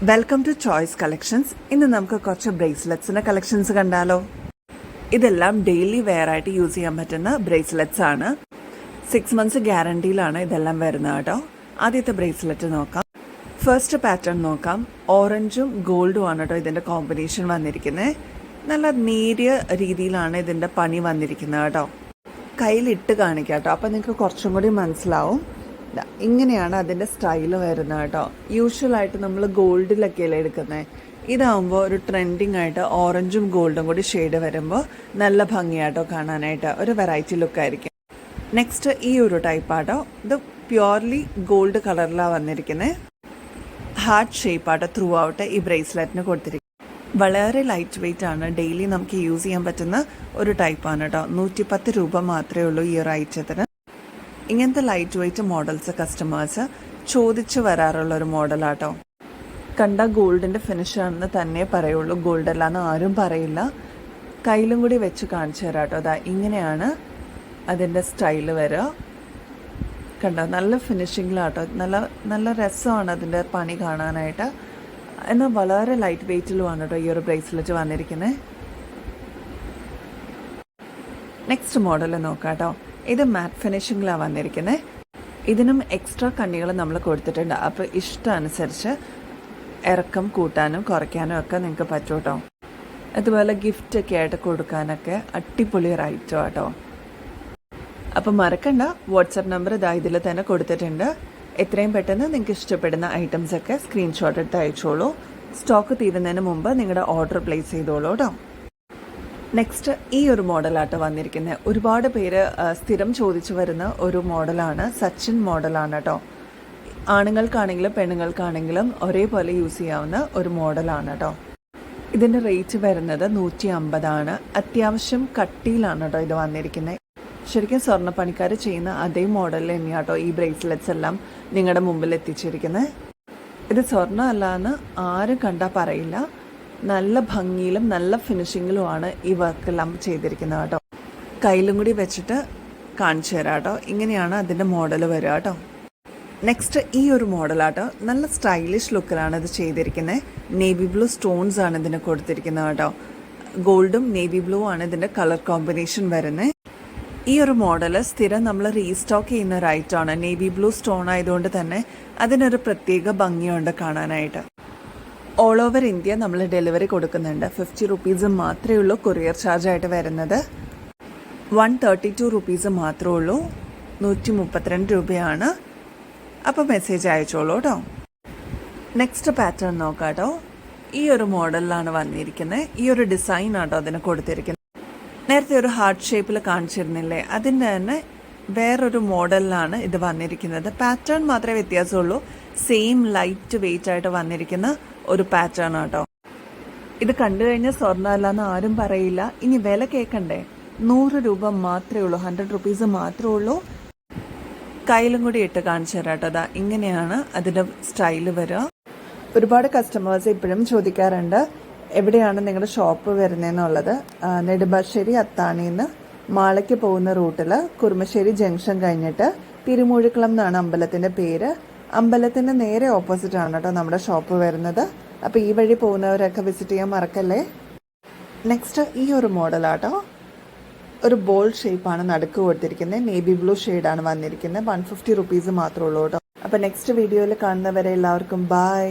Welcome to choice collections. ഇന്ന് നമുക്ക് കുറച്ച് ബ്രേസ്ലെറ്റ്സിൻ്റെ കളക്ഷൻസ് കണ്ടാലോ. ഇതെല്ലാം ഡെയിലി വെയർ ആയിട്ട് യൂസ് ചെയ്യാൻ പറ്റുന്ന ബ്രേസ്ലെറ്റ്സ് ആണ്. 6 months ഗ്യാരണ്ടിയിലാണ് ഇതെല്ലാം വരുന്നത് കേട്ടോ. ആദ്യത്തെ ബ്രേസ്ലെറ്റ് നോക്കാം. ഫസ്റ്റ് പാറ്റേൺ നോക്കാം. ഓറഞ്ചും ഗോൾഡും ആണ് കേട്ടോ ഇതിൻ്റെ കോമ്പിനേഷൻ വന്നിരിക്കുന്നത്. നല്ല നേരിയ രീതിയിലാണ് ഇതിൻ്റെ പണി വന്നിരിക്കുന്നത് കേട്ടോ. കയ്യിലിട്ട് കാണിക്കാം കേട്ടോ, അപ്പം നിങ്ങൾക്ക് കുറച്ചും കൂടി മനസ്സിലാവും. ഇങ്ങനെയാണ് അതിൻ്റെ സ്റ്റൈല് വരുന്നത് കേട്ടോ. യൂഷ്വലായിട്ട് നമ്മൾ ഗോൾഡിലൊക്കെയല്ലേ എടുക്കുന്നത്. ഇതാകുമ്പോൾ ഒരു ട്രെൻഡിങ് ആയിട്ട് ഓറഞ്ചും ഗോൾഡും കൂടി ഷെയ്ഡ് വരുമ്പോൾ നല്ല ഭംഗിയാട്ടോ കാണാനായിട്ട്. ഒരു വെറൈറ്റി ലുക്കായിരിക്കും. നെക്സ്റ്റ് ഈ ഒരു ടൈപ്പാട്ടോ. ഇത് പ്യുവർലി ഗോൾഡ് കളറിലാണ് വന്നിരിക്കുന്നത്. ഹാർട്ട് ഷേപ്പാട്ടോ ത്രൂ ഔട്ട് ഈ ബ്രേസ്ലെറ്റിന് കൊടുത്തിരിക്കുന്നത്. വളരെ ലൈറ്റ് വെയ്റ്റ് ആണ്. ഡെയിലി നമുക്ക് യൂസ് ചെയ്യാൻ പറ്റുന്ന ഒരു ടൈപ്പാണ് കേട്ടോ. 110 രൂപ മാത്രമേ ഉള്ളൂ ഈ ഒരു ഐറ്റത്തിന്. ഇങ്ങനത്തെ ലൈറ്റ് വെയ്റ്റ് മോഡൽസ് കസ്റ്റമേഴ്സ് ചോദിച്ച് വരാറുള്ള ഒരു മോഡലാട്ടോ. കണ്ട ഗോൾഡിൻ്റെ ഫിനിഷാണെന്ന് തന്നെ പറയുള്ളൂ, ഗോൾഡ് അല്ലാന്ന് ആരും പറയില്ല. കയ്യിലും കൂടി വെച്ച് കാണിച്ചു തരാം കേട്ടോ. അതാ ഇങ്ങനെയാണ് അതിൻ്റെ സ്റ്റൈല് വരിക. കണ്ടോ, നല്ല ഫിനിഷിങ്ങിലാട്ടോ. നല്ല നല്ല രസമാണ് അതിൻ്റെ പണി കാണാനായിട്ട്. എന്നാൽ വളരെ ലൈറ്റ് വെയ്റ്റിലുമാണ് കേട്ടോ ഈ ഒരു ബ്രേസ്ലെറ്റ് വന്നിരിക്കുന്നത്. നെക്സ്റ്റ് മോഡൽ നോക്കാം കേട്ടോ. ഇത് മാറ്റ് ഫിനിഷിങ്ങിലാണ് വന്നിരിക്കുന്നത്. ഇതിനും എക്സ്ട്രാ കണ്ണികൾ നമ്മൾ കൊടുത്തിട്ടുണ്ട്. അപ്പോൾ ഇഷ്ടമനുസരിച്ച് ഇറക്കം കൂട്ടാനും കുറയ്ക്കാനും ഒക്കെ നിങ്ങൾക്ക് പറ്റും കേട്ടോ. അതുപോലെ ഗിഫ്റ്റൊക്കെ ആയിട്ട് കൊടുക്കാനൊക്കെ അടിപൊളി റൈറ്റോ കേട്ടോ. അപ്പോൾ മറക്കണ്ട, വാട്സപ്പ് നമ്പർ ഇതാ ഇതിൽ തന്നെ കൊടുത്തിട്ടുണ്ട്. എത്രയും പെട്ടെന്ന് നിങ്ങൾക്ക് ഇഷ്ടപ്പെടുന്ന ഐറ്റംസൊക്കെ സ്ക്രീൻഷോട്ട് എടുത്ത് അയച്ചോളൂ. സ്റ്റോക്ക് തീരുന്നതിന് മുമ്പ് നിങ്ങളുടെ ഓർഡർ പ്ലേസ് ചെയ്തോളൂ കേട്ടോ. നെക്സ്റ്റ് ഈ ഒരു മോഡലായിട്ട് വന്നിരിക്കുന്നത്. ഒരുപാട് പേര് സ്ഥിരം ചോദിച്ചു വരുന്ന ഒരു മോഡലാണ്. സച്ചിൻ മോഡലാണ് കേട്ടോ. ആണുങ്ങൾക്കാണെങ്കിലും പെണ്ണുങ്ങൾക്കാണെങ്കിലും ഒരേപോലെ യൂസ് ചെയ്യാവുന്ന ഒരു മോഡലാണ് കേട്ടോ. ഇതിൻ്റെ റേറ്റ് വരുന്നത് 150 ആണ്. അത്യാവശ്യം കട്ടിയിലാണ് കേട്ടോ ഇത് വന്നിരിക്കുന്നത്. ശരിക്കും സ്വർണ്ണപ്പണിക്കാർ ചെയ്യുന്ന അതേ മോഡലിൽ തന്നെയാണ് കേട്ടോ ഈ ബ്രേസ്ലെറ്റ്സ് എല്ലാം നിങ്ങളുടെ മുമ്പിൽ എത്തിച്ചിരിക്കുന്നത്. ഇത് സ്വർണ്ണം അല്ലാന്ന് ആരും കണ്ടാൽ പറയില്ല. നല്ല ഭംഗിയിലും നല്ല ഫിനിഷിങ്ങിലുമാണ് ഈ വർക്കെല്ലാം ചെയ്തിരിക്കുന്നത് കേട്ടോ. കയ്യിലും കൂടി വെച്ചിട്ട് കാണിച്ചു തരാം കേട്ടോ. ഇങ്ങനെയാണ് അതിൻ്റെ മോഡൽ വരിക കേട്ടോ. നെക്സ്റ്റ് ഈ ഒരു മോഡലാട്ടോ. നല്ല സ്റ്റൈലിഷ് ലുക്കിലാണ് ഇത് ചെയ്തിരിക്കുന്നത്. നേവി ബ്ലൂ സ്റ്റോൺസ് ആണ് ഇതിന് കൊടുത്തിരിക്കുന്നത് കേട്ടോ. ഗോൾഡും നേവി ബ്ലൂ ആണ് ഇതിൻ്റെ കളർ കോമ്പിനേഷൻ വരുന്നത്. ഈ ഒരു മോഡൽ സ്ഥിരം നമ്മൾ റീസ്റ്റോക്ക് ചെയ്യുന്ന ഒരു ഐറ്റമാണ്. നേവി ബ്ലൂ സ്റ്റോൺ ആയതുകൊണ്ട് തന്നെ അതിനൊരു പ്രത്യേക ഭംഗിയുണ്ട് കാണാനായിട്ട്. ഓൾ ഓവർ ഇന്ത്യ നമ്മൾ ഡെലിവറി കൊടുക്കുന്നുണ്ട്. 50 rupees മാത്രമേ ഉള്ളൂ കൊറിയർ ചാർജ് ആയിട്ട് വരുന്നത്. 132 rupees മാത്രമേ ഉള്ളൂ. 132 രൂപയാണ്. അപ്പോൾ മെസ്സേജ് അയച്ചോളൂ കേട്ടോ. നെക്സ്റ്റ് പാറ്റേൺ നോക്കാം കേട്ടോ. ഈ ഒരു മോഡലിലാണ് വന്നിരിക്കുന്നത്. ഈ ഒരു ഡിസൈൻ ആട്ടോ അതിന് കൊടുത്തിരിക്കുന്നത്. നേരത്തെ ഒരു ഹാർട്ട് ഷേപ്പിൽ കാണിച്ചിരുന്നില്ലേ, അതിൻ്റെ തന്നെ വേറൊരു മോഡലിലാണ് ഇത് വന്നിരിക്കുന്നത്. പാറ്റേൺ മാത്രമേ വ്യത്യാസമുള്ളൂ. സെയിം ലൈറ്റ് വെയിറ്റ് ആയിട്ട് വന്നിരിക്കുന്ന ഒരു പാറ്റേൺ ആട്ടോ. ഇത് കണ്ടു കഴിഞ്ഞാൽ സ്വർണ്ണം അല്ലാന്ന് ആരും പറയില്ല. ഇനി വില കേൾക്കണ്ടേ, 100 രൂപ മാത്രമേ ഉള്ളൂ. 100 rupees മാത്രമേ ഉള്ളൂ. കയ്യിലും കൂടി ഇട്ട് കാണിച്ചു തരാം കേട്ടോ. അതാ ഇങ്ങനെയാണ് അതിൻ്റെ സ്റ്റൈല് വരിക. ഒരുപാട് കസ്റ്റമേഴ്സ് ഇപ്പോഴും ചോദിക്കാറുണ്ട് എവിടെയാണ് നിങ്ങളുടെ ഷോപ്പ് വരുന്നതെന്നുള്ളത്. നെടുമ്പാശ്ശേരി അത്താണിന്ന് മാളയ്ക്ക് പോകുന്ന റൂട്ടിൽ കുറുമശ്ശേരി ജംഗ്ഷൻ കഴിഞ്ഞിട്ട് തിരുമൂഴിക്കുളം എന്നാണ് അമ്പലത്തിൻ്റെ പേര്. അമ്പലത്തിൻ്റെ നേരെ ഓപ്പോസിറ്റ് ആണ് കേട്ടോ നമ്മുടെ ഷോപ്പ് വരുന്നത്. അപ്പോൾ ഈ വഴി പോകുന്നവരൊക്കെ വിസിറ്റ് ചെയ്യാൻ മറക്കല്ലേ. നെക്സ്റ്റ് ഈ ഒരു മോഡലാട്ടോ. ഒരു ബോൾ ഷേപ്പാണ് നടുക്ക് കൊടുത്തിരിക്കുന്നത്. നേവി ബ്ലൂ ഷെയ്ഡാണ് വന്നിരിക്കുന്നത്. 150 rupees മാത്രമേ ഉള്ളൂ കേട്ടോ. അപ്പോൾ നെക്സ്റ്റ് വീഡിയോയിൽ കാണുന്നവരെ എല്ലാവർക്കും ബൈ.